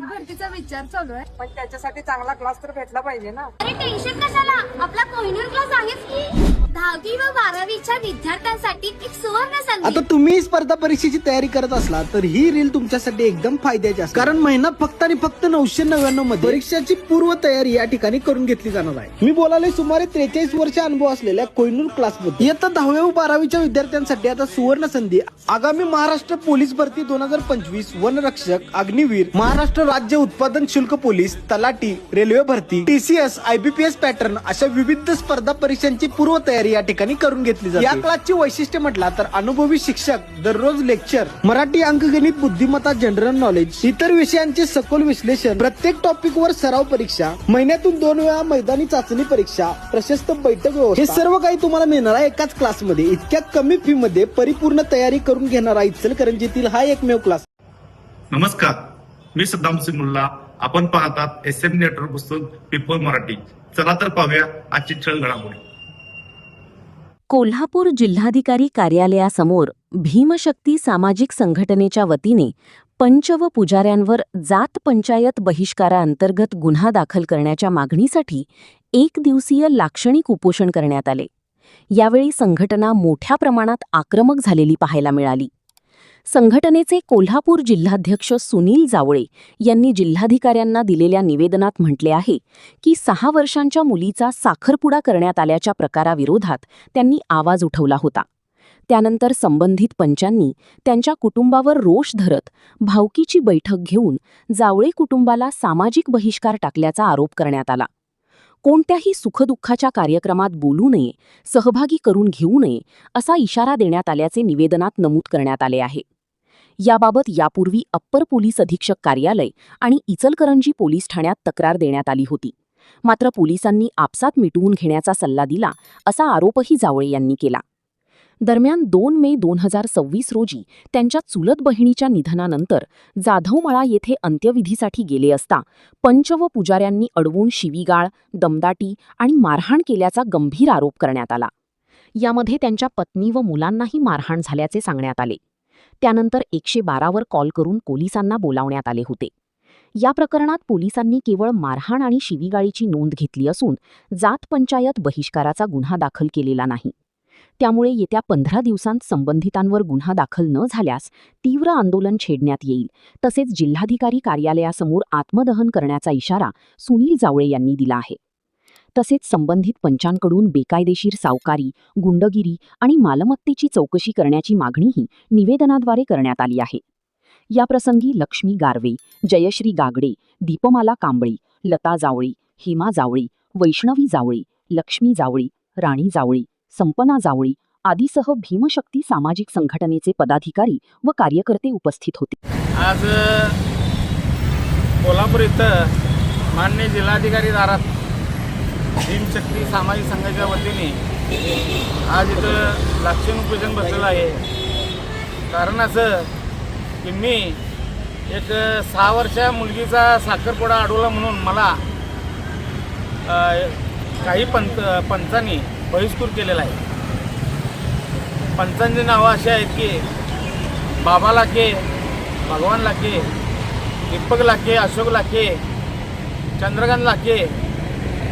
भरतीचा विचार चालू आहे. पण त्याच्यासाठी चांगला क्लास तर भेटला पाहिजे ना. अरे टेन्शन कशाला, आपला कोहिनूर क्लास आहेच की. 10वी व 12वीच्या विद्यार्थ्यांसाठी एक सुवर्ण संधी. आता तुम्ही स्पर्धा परीक्षेची तयारी करत असला तर ही रील तुमच्यासाठी एकदम फायद्याची आहे, कारण महिना फक्त आणि फक्त 999 मध्ये परीक्षाची पूर्व तयारी या ठिकाणी करून घेतली जाणार आहे. मी बोलायला सुमारे 43 वर्ष अनुभव असलेल्या कोहिनूर क्लास मध्ये इयत्ता 10वी व 12वीच्या विद्यार्थ्यांसाठी आता सुवर्ण संधी. आगामी महाराष्ट्र पोलीस भरती 2025, वनरक्षक, अग्निवीर, महाराष्ट्र राज्य उत्पादन शुल्क पोलीस, तलाठी, रेल्वे भरती, TCS, IBPS पॅटर्न अशा विविध स्पर्धा परीक्षांची पूर्व तयारी या ठिकाणी करून घेतली जाते. या क्लासची वैशिष्ट्य म्हटला तर अनुभवी शिक्षक, दररोज लेक्चर, मराठी, अंकगणित, बुद्धिमत्ता, जनरल नॉलेज, इतर विषयांचे सखोल विश्लेषण, प्रत्येक टॉपिक वर सराव परीक्षा, महिन्यातून 2 वेळा मैदानी चाचणी परीक्षा, प्रशस्त बैठक व्यवस्था, हे सर्व काही तुम्हाला मिळणार आहे एकाच क्लासमध्ये. इतक्या कमी फी मध्ये परिपूर्ण तयारी करून घेणारा इचलकरंजीतील हा एकमेव क्लास. नमस्कार, मी सद्दाम सिंग मुल्ला. आपण पाहतात SM नेटवर्क पुस्तक पीपल मराठी. चला तर पाहूया आजची ठळक घडामोडी. कोल्हापूर जिल्हाधिकारी कार्यालयासमोर भीमशक्ती सामाजिक संघटनेच्या वतीने पंच व पुजाऱ्यांवर जात पंचायत बहिष्काराअंतर्गत गुन्हा दाखल करण्याच्या मागणीसाठी 1 दिवसीय लाक्षणिक उपोषण करण्यात आले. यावेळी संघटना मोठ्या प्रमाणात आक्रमक झालेली पाहायला मिळाली. संघटनेचे कोल्हापूर जिल्हाध्यक्ष सुनील जावळे यांनी जिल्हाधिकाऱ्यांना दिलेल्या निवेदनात म्हटले आहे की 6 वर्षांच्या मुलीचा साखरपुडा करण्यात आल्याच्या प्रकाराविरोधात त्यांनी आवाज उठवला होता. त्यानंतर संबंधित पंचांनी त्यांच्या कुटुंबावर रोष धरत भावकीची बैठक घेऊन जावळे कुटुंबाला सामाजिक बहिष्कार टाकल्याचा आरोप करण्यात आला. कोणत्याही सुखदुःखाच्या कार्यक्रमात बोलू नये, सहभागी करून घेऊ नये असा इशारा देण्यात आल्याचे निवेदनात नमूद करण्यात आले आहे. याबाबत यापूर्वी अप्पर पोलीस अधीक्षक कार्यालय आणि इचलकरंजी पोलीस ठाण्यात तक्रार देण्यात आली होती. मात्र पोलिसांनी आपसात मिटवून घेण्याचा सल्ला दिला असा आरोपही जावळे यांनी केला. दरम्यान 2 मे 2026 रोजी त्यांच्या चुलत बहिणीच्या निधनानंतर जाधवमळा येथे अंत्यविधीसाठी गेले असता पंच व पुजाऱ्यांनी अडवून शिवीगाळ, दमदाटी आणि मारहाण केल्याचा गंभीर आरोप करण्यात आला. यामध्ये त्यांच्या पत्नी व मुलांनाही मारहाण झाल्याचे सांगण्यात आले. त्यानंतर 112 वर कॉल करून पोलिसांना बोलावण्यात आले होते. या प्रकरणात पोलिसांनी केवळ मारहाण आणि शिवीगाळीची नोंद घेतली असून जात पंचायत बहिष्काराचा गुन्हा दाखल केलेला नाही. त्यामुळे येत्या 15 दिवसांत संबंधितांवर गुन्हा दाखल न झाल्यास तीव्र आंदोलन छेडण्यात येईल. तसेच जिल्हाधिकारी कार्यालयासमोर आत्मदहन करण्याचा इशारा सुनील जावळे यांनी दिला आहे. तसेच संबंधित पंचांकडून बेकायदेशीर सावकारी, गुंडगिरी आणि मालमत्तेची चौकशी करण्याची मागणीही निवेदनाद्वारे करण्यात आली आहे. याप्रसंगी लक्ष्मी गारवे, जयश्री गागडे, दीपमाला कांबळी, लता जावळी, हेमा जावळी, वैष्णवी जावळी, लक्ष्मी जावळी, राणी जावळी, संपना जावळी आदीसह भीमशक्ती सामाजिक संघटनेचे पदाधिकारी व कार्यकर्ते उपस्थित होते. आज कोल्हापूर इथं माननीय जिल्हाधिकारी दारात भीमशक्ती सामाजिक संघाच्या वतीने आज इथं लाक्षणिक उपोषण बसलेलं आहे. कारण असं की मी एक 6 वर्षा मुलगीचा साखरपुडा अडवला म्हणून मला काही पंचांनी बहिष्कार केलेला आहे. पंचांची नावं अशी आहेत की बाबा लाखे, भगवान लाखे, दीपक लाखे, अशोक लाखे, चंद्रकांत लाखे,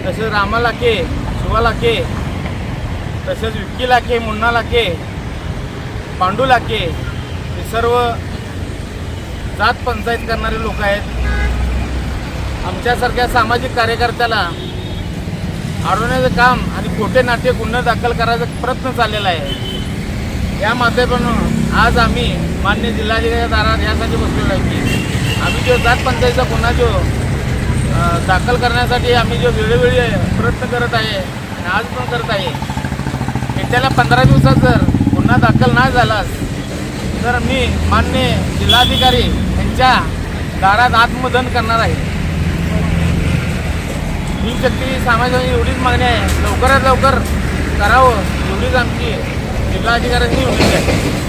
तसेच रामा लाखे, शिवा लाखे, तसेच विक्की लाखे, मुन्ना लाखे, पांडू लाखे, हे सर्व जात पंचायत करणारे लोक आहेत. आमच्यासारख्या सामाजिक कार्यकर्त्याला अडवण्याचं काम आणि खोटे नाटे गुन्हे दाखल करायचा प्रयत्न चाललेला आहे. या माध्यमातून आज आम्ही मान्य जिल्हाधिकारी दारात यासाठी बसलेलो आहे की आम्ही जो जात पंचायतीचा गुन्हा जो दाखल करण्यासाठी आम्ही जो वेळोवेळी प्रयत्न करत आहे आणि आज पण करत आहे, येत्याला 15 दिवसात जर गुन्हा दाखल नाही झालाच तर मी मान्य जिल्हाधिकारी यांच्या दारात आत्मदहन करणार आहे. भीमशक्ती समाजाची एवढीच मागणी आहे, लवकरात लवकर करावं एवढीच आमची जिल्हाधिकाऱ्यांनी एवढीच आहे.